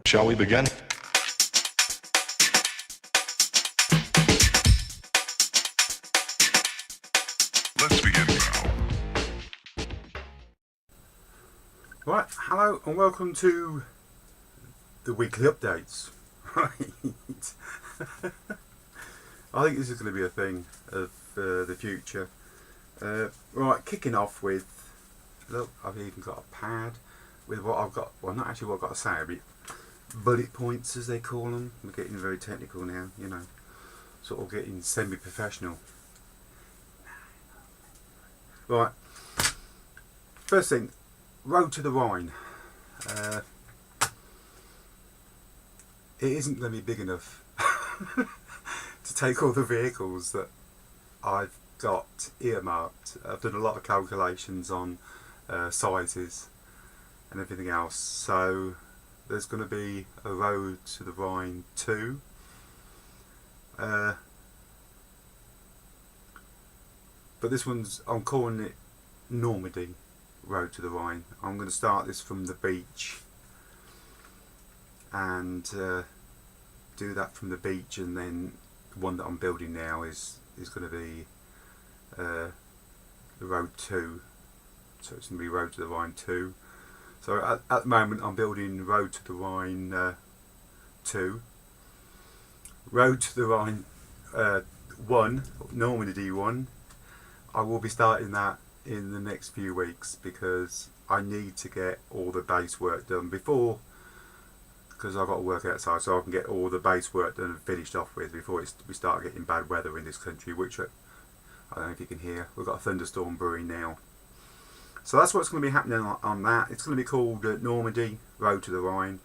Shall we begin? Let's begin now. Right, hello and welcome to the weekly updates. Right. I think this is going to be a thing of the future. Right, kicking off with, look, I've even got a pad with what I've got, well not actually what I've got to say, but bullet points as they call them. I'm getting very technical now, you know, sort of getting semi-professional. Right, first thing, Road to the Rhine. It isn't going to be big enough to take all the vehicles that I've got earmarked. I've done a lot of calculations on sizes and everything else, so there's going to be a Road to the Rhine 2. But this one's, I'm calling it Normandy Road to the Rhine. I'm going to start this from the beach and do that from the beach, and then the one that I'm building now is going to be the Road 2. So it's going to be Road to the Rhine 2. So at the moment I'm building Road to the Rhine 2. Road to the Rhine 1, Normandy 1. I will be starting that in the next few weeks because I need to get all the base work done before, because I've got to work outside, so I can get all the base work done and finished off with before we start getting bad weather in this country, which I don't know if you can hear. We've got a thunderstorm brewing now. So that's what's going to be happening on that. It's going to be called Normandy Road to the Rhine,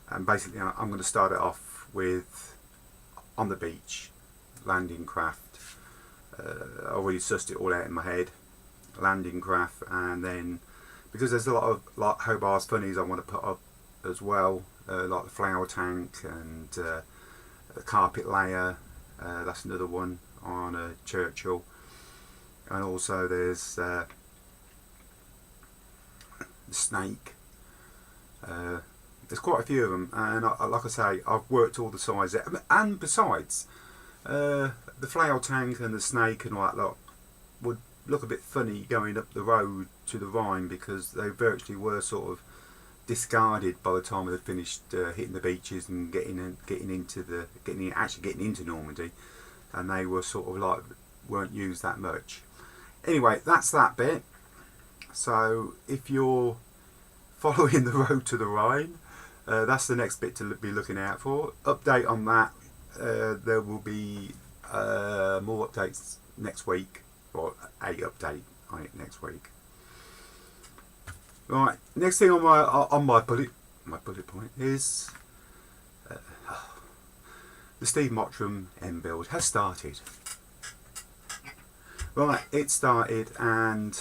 and basically I'm going to start it off with on the beach, landing craft. I already sussed it all out in my head, landing craft, and then because there's a lot of like Hobart's funnies I want to put up as well, like the flower tank and the carpet layer, that's another one on a Churchill, and also there's the snake. There's quite a few of them, and like I say, I've worked all the sizes, and besides the flower tank and the snake and all that lot would look a bit funny going up the road to the Rhine, because they virtually were sort of discarded by the time they finished hitting the beaches and getting into Normandy, and they were sort of like weren't used that much. Anyway, that's that bit. So if you're following the Road to the Rhine, that's the next bit to be looking out for. Update on that. There will be more updates next week, or a update on it next week. Right, next thing on my bullet point is the Steve Mottram M build has started. Right, it started, and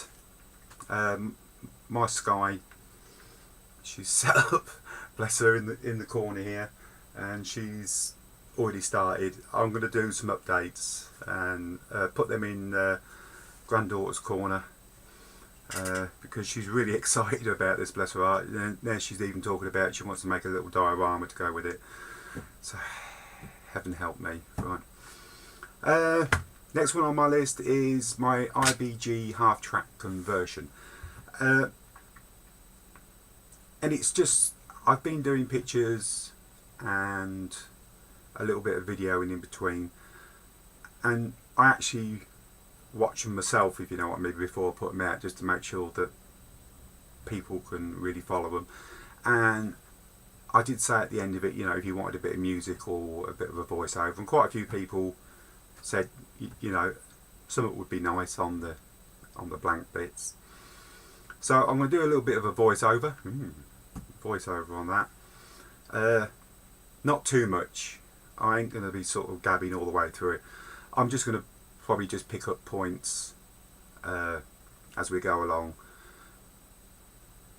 my Sky, she's set up, bless her, in the corner here, and she's already started. I'm going to do some updates and put them in granddaughter's corner, because she's really excited about this, bless her heart. Now she's even talking about she wants to make a little diorama to go with it, so heaven help me. Right, next one on my list is my IBG half-track conversion, and it's just, I've been doing pictures and a little bit of videoing in between, and I actually watch them myself, if you know what I mean, before I put them out, just to make sure that people can really follow them. And I did say at the end of it, you know, if you wanted a bit of music or a bit of a voiceover, and quite a few people said, you know, some of it would be nice on the blank bits. So I'm going to do a little bit of a voiceover on that. Not too much. I ain't going to be sort of gabbing all the way through it. I'm just going to probably just pick up points as we go along.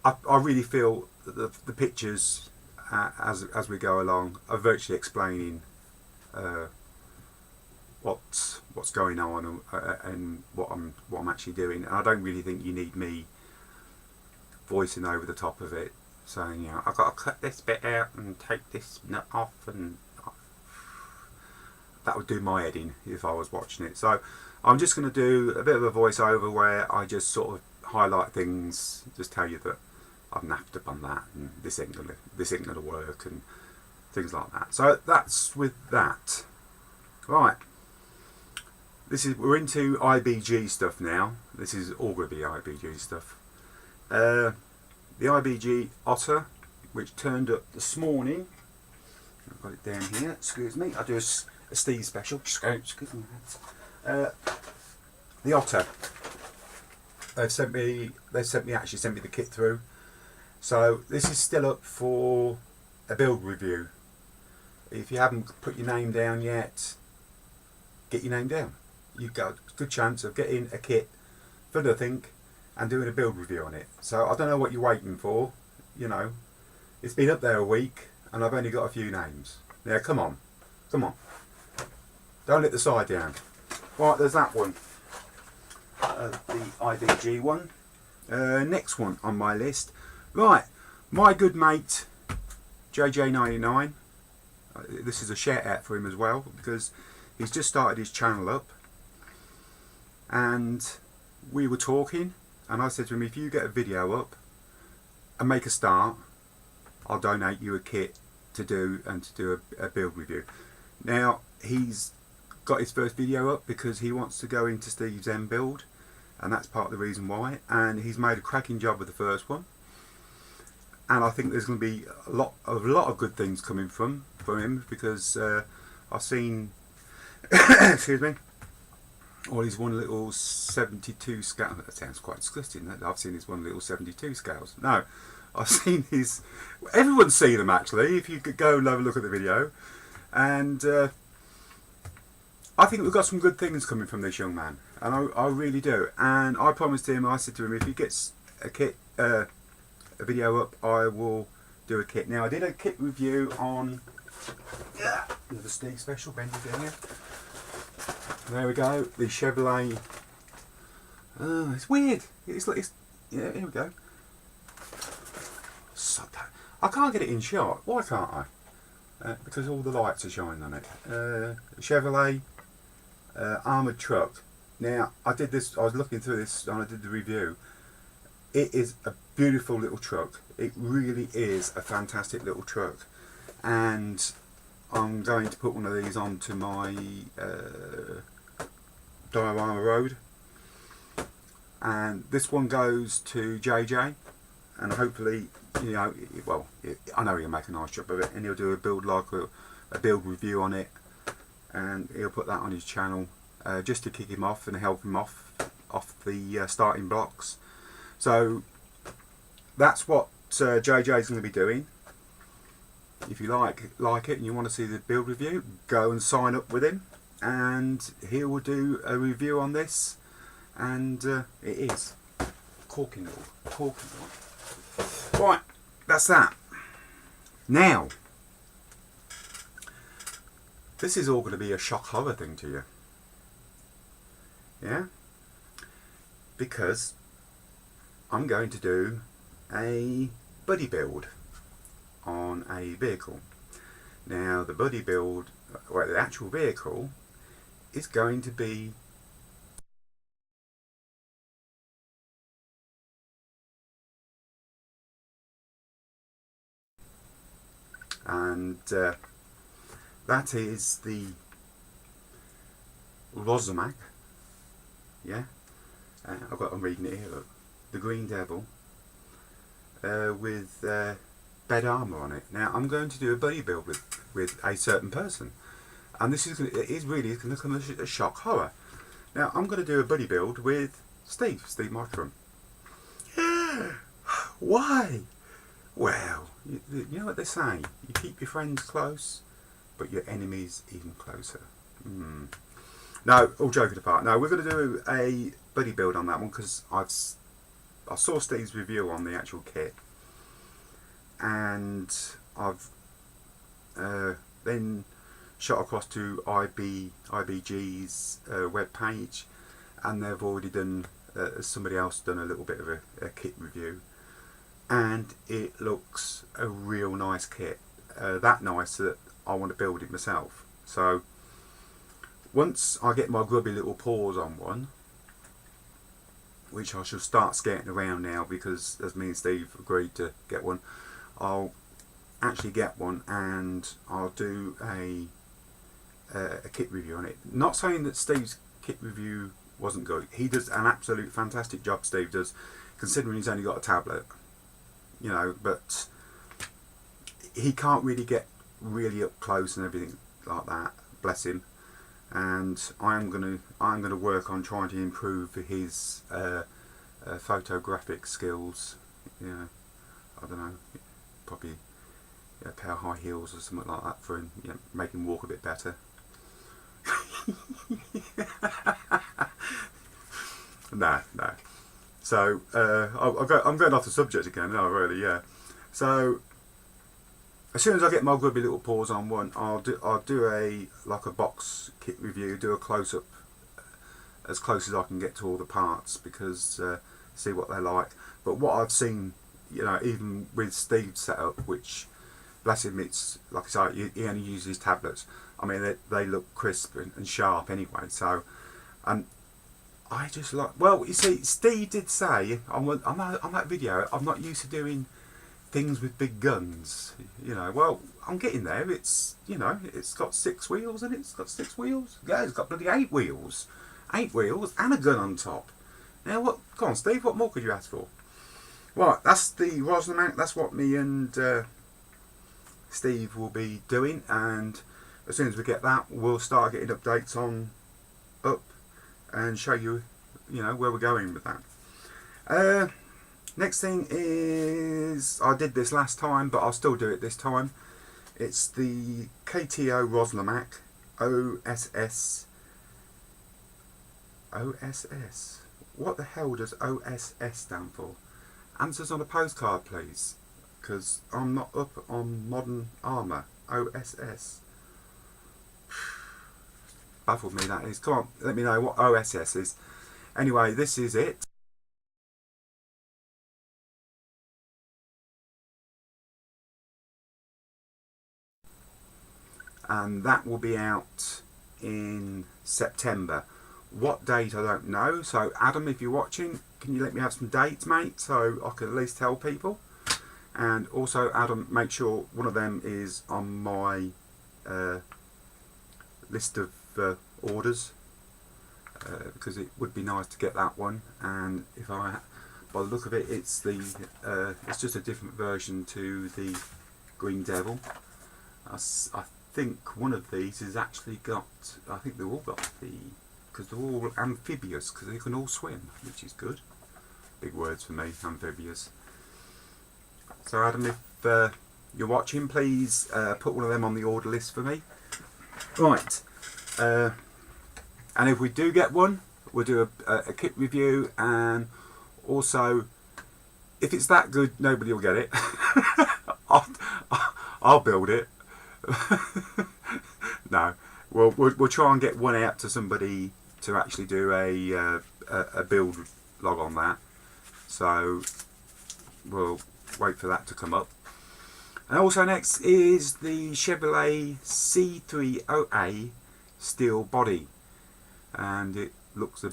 I really feel that the pictures as we go along are virtually explaining what's going on and what I'm actually doing. And I don't really think you need me voicing over the top of it. saying, you know, I've got to cut this bit out and take this nut off, and that would do my head in if I was watching it. So I'm just going to do a bit of a voiceover where I just sort of highlight things, just tell you that I've napped up on that, and this ain't gonna work, and things like that. So that's with that. Right. We're into IBG stuff now. This is all going to be IBG stuff. The IBG Otter, which turned up this morning. I've got it down here. Excuse me. I do a Steve special. Excuse me. The Otter. They've sent me the kit through. So this is still up for a build review. If you haven't put your name down yet, get your name down. You've got a good chance of getting a kit for nothing and doing a build review on it. So I don't know what you're waiting for. You know, it's been up there a week and I've only got a few names. Now come on, don't let the side down. Right, there's that one, the IBG one. Next one on my list. Right, my good mate JJ99. This is a shout out for him as well, because he's just started his channel up, and we were talking, and I said to him, if you get a video up and make a start, I'll donate you a kit to do a build review. Now he's got his first video up because he wants to go into Steve's Zen build, and that's part of the reason why, and he's made a cracking job with the first one, and I think there's going to be a lot of good things coming from him, because I've seen excuse me, all his one little 72 scale. That sounds quite disgusting. I've seen his one little 72 scales. No, I've seen his. Everyone's seen them actually. If you could go and have a look at the video, and I think we've got some good things coming from this young man, and I really do. And I promised him. I said to him, if he gets a kit, a video up, I will do a kit. Now I did a kit review on the Steve special. Bendy down here. There we go. The Chevrolet. It's weird. Yeah. Here we go. I can't get it in shot. Why can't I? Because all the lights are shining on it. Chevrolet armoured truck. Now I did this. I was looking through this and I did the review. It is a beautiful little truck. It really is a fantastic little truck, and I'm going to put one of these onto my diorama road, and this one goes to JJ, and hopefully, you know, well, I know he'll make a nice job of it, and he'll do a build build review on it, and he'll put that on his channel just to kick him off and help him off the starting blocks. So that's what JJ's going to be doing. If you like it and you want to see the build review, go and sign up with him, and he will do a review on this. And it is corking all. Right, that's that. Now, this is all going to be a shock horror thing to you, yeah, because I'm going to do a buddy build on a vehicle. Now the buddy build, well, the actual vehicle is going to be and that is the Rosamac, yeah. I'm reading it here, look. The Green Devil with bed armour on it. Now I'm going to do a buddy build with a certain person, and it is really going to come as a shock horror. Now I'm going to do a buddy build with Steve Mottram. Why? Well, you know what they say, you keep your friends close but your enemies even closer. No, all joking apart, no, we're going to do a buddy build on that one, because I saw Steve's review on the actual kit, and I've then shot across to IBG's web page, and they've already done, somebody else done a little bit of a kit review, and it looks a real nice kit. That nice that I want to build it myself. So once I get my grubby little paws on one, which I shall start skating around now because as me and Steve agreed to get one, I'll actually get one and I'll do a kit review on it. Not saying that Steve's kit review wasn't good. He does an absolute fantastic job, Steve does, considering he's only got a tablet, you know, but he can't really get really up close and everything like that, bless him. And I'm gonna work on trying to improve his photographic skills. Yeah, I don't know, probably a pair of high heels or something like that for him, you know, make him walk a bit better. No. So I'm going off the subject again. No, really, yeah. So as soon as I get my grubby little paws on one, I'll do a box kit review, do a close up as close as I can get to all the parts, because see what they're like. But what I've seen, you know, even with Steve's setup, which bless him, it's like I say, he only uses tablets. I mean, they look crisp and sharp anyway. So, I just like. Well, you see, Steve did say on that video, I'm not used to doing things with big guns. You know, well, I'm getting there. It's, you know, it's got 6 wheels and it's got 6 wheels. Yeah, it's got bloody 8 wheels, 8 wheels and a gun on top. Now, what? Come on, Steve. What more could you ask for? Right, that's the Mottram mount. That's what me and Steve will be doing, and as soon as we get that, we'll start getting updates on up and show you, you know, where we're going with that. Next thing is, I did this last time, but I'll still do it this time. It's the KTO Roslamac OSS. OSS. What the hell does OSS stand for? Answers on a postcard, please, because I'm not up on modern armour. OSS. Baffled me, that is. Come on, let me know what OSS is. Anyway, this is it. And that will be out in September. What date, I don't know. So Adam, if you're watching, can you let me have some dates, mate, so I can at least tell people? And also, Adam, make sure one of them is on my list of orders, because it would be nice to get that one. And if by the look of it, it's just a different version to the Green Devil. I think one of these has actually got, I think they've all got because they're all amphibious, because they can all swim, which is good. Big words for me, amphibious. So Adam, if you're watching, please put one of them on the order list for me. Right, and if we do get one, we'll do a kit review, and also, if it's that good, nobody will get it. I'll build it. No, we'll try and get one out to somebody to actually do a build log on that. So we'll wait for that to come up. And also next is the Chevrolet C3OA steel body, and it looks a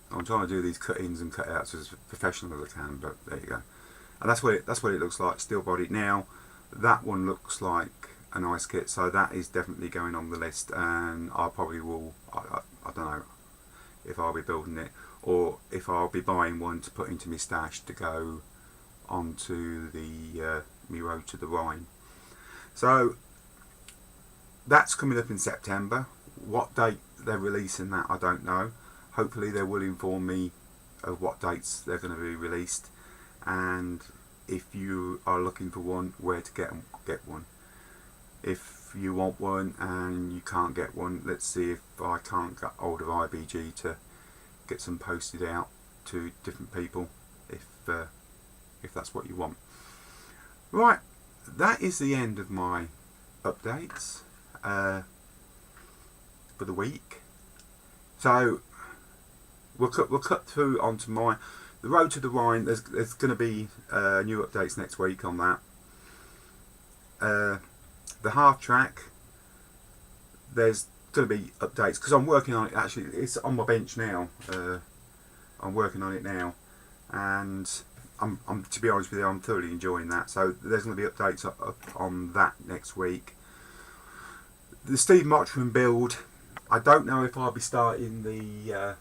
I'm trying to do these cut-ins and cut-outs as professional as I can, but there you go. And that's what it looks like, steel body. Now that one looks like a nice kit, so that is definitely going on the list, and I probably will. I don't know if I'll be building it or if I'll be buying one to put into my stash to go onto the me road to the Rhine. So that's coming up in September. What date they're releasing that, I don't know. Hopefully they will inform me of what dates they're going to be released, and if you are looking for one, where to get one. If you want one and you can't get one, let's see if I can't get hold of IBG to get some posted out to different people, if that's what you want. Right, that is the end of my updates for the week. So we'll cut through onto the Road to the Rhine. There's going to be new updates next week on that. The half track, there's going to be updates because I'm working on it. Actually, it's on my bench now. I'm working on it now, and I'm to be honest with you, I'm thoroughly enjoying that. So there's going to be updates up on that next week. The Steve Mottram build, I don't know if I'll be starting the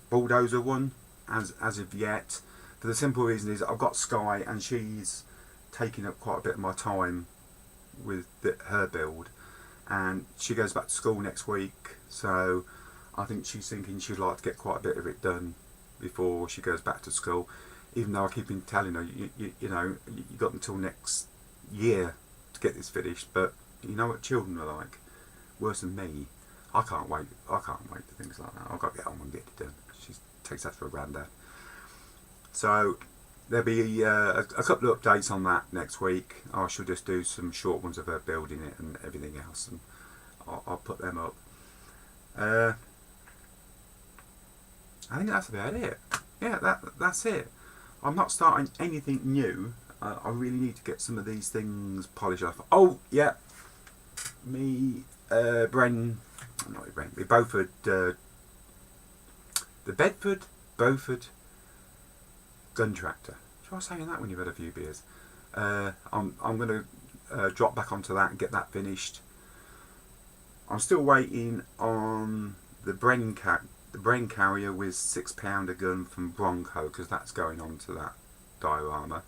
bulldozer one as of yet, for the simple reason is I've got Sky and she's taking up quite a bit of my time with her build, and she goes back to school next week, so I think she's thinking she'd like to get quite a bit of it done before she goes back to school, even though I keep telling her you know you got until next year to get this finished. But you know what children are like, worse than me. I can't wait for things like that. I've got to get on and get it done. She takes that for a granddad. So there'll be a couple of updates on that next week. I shall just do some short ones of her building it and everything else, and I'll put them up. I think that's about it. Yeah, that's it. I'm not starting anything new. I really need to get some of these things polished off. Oh yeah, me Beaufort, the Bedford Beaufort gun tractor. Try saying that when you've had a few beers. I'm going to drop back onto that and get that finished. I'm still waiting on the Bren carrier with 6-pounder gun from Bronco, because that's going on to that diorama,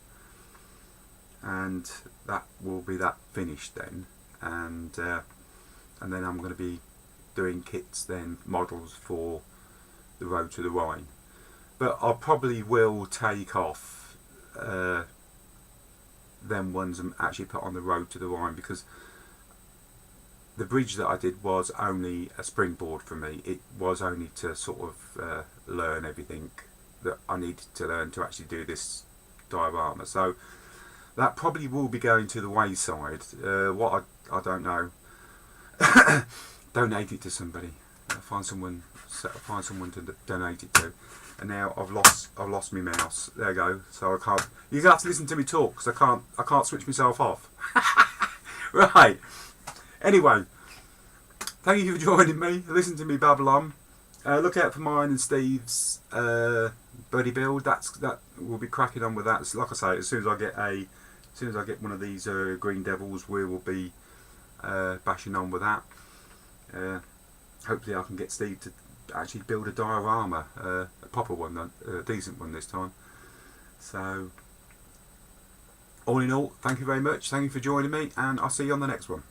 and that will be that finished then, and then I'm going to be doing kits then, models for the Road to the Rhine. But I probably will take off them ones and actually put on the Road to the Rhine, because the bridge that I did was only a springboard for me. It was only to sort of learn everything that I needed to learn to actually do this diorama. So that probably will be going to the wayside. What I don't know. Donate it to somebody. Find someone to donate it to. And now I've lost my mouse. There you go. So I can't. You're gonna have to listen to me talk, because I can't switch myself off. Right. Anyway, thank you for joining me. Listen to me babble on. Look out for mine and Steve's buddy build. That we'll be cracking on with that. So like I say, as soon as I get one of these Green Devils, we will be bashing on with that. Hopefully, I can get Steve to actually build a diorama, a proper one, a decent one this time. So, all in all, thank you very much. Thank you for joining me, and I'll see you on the next one.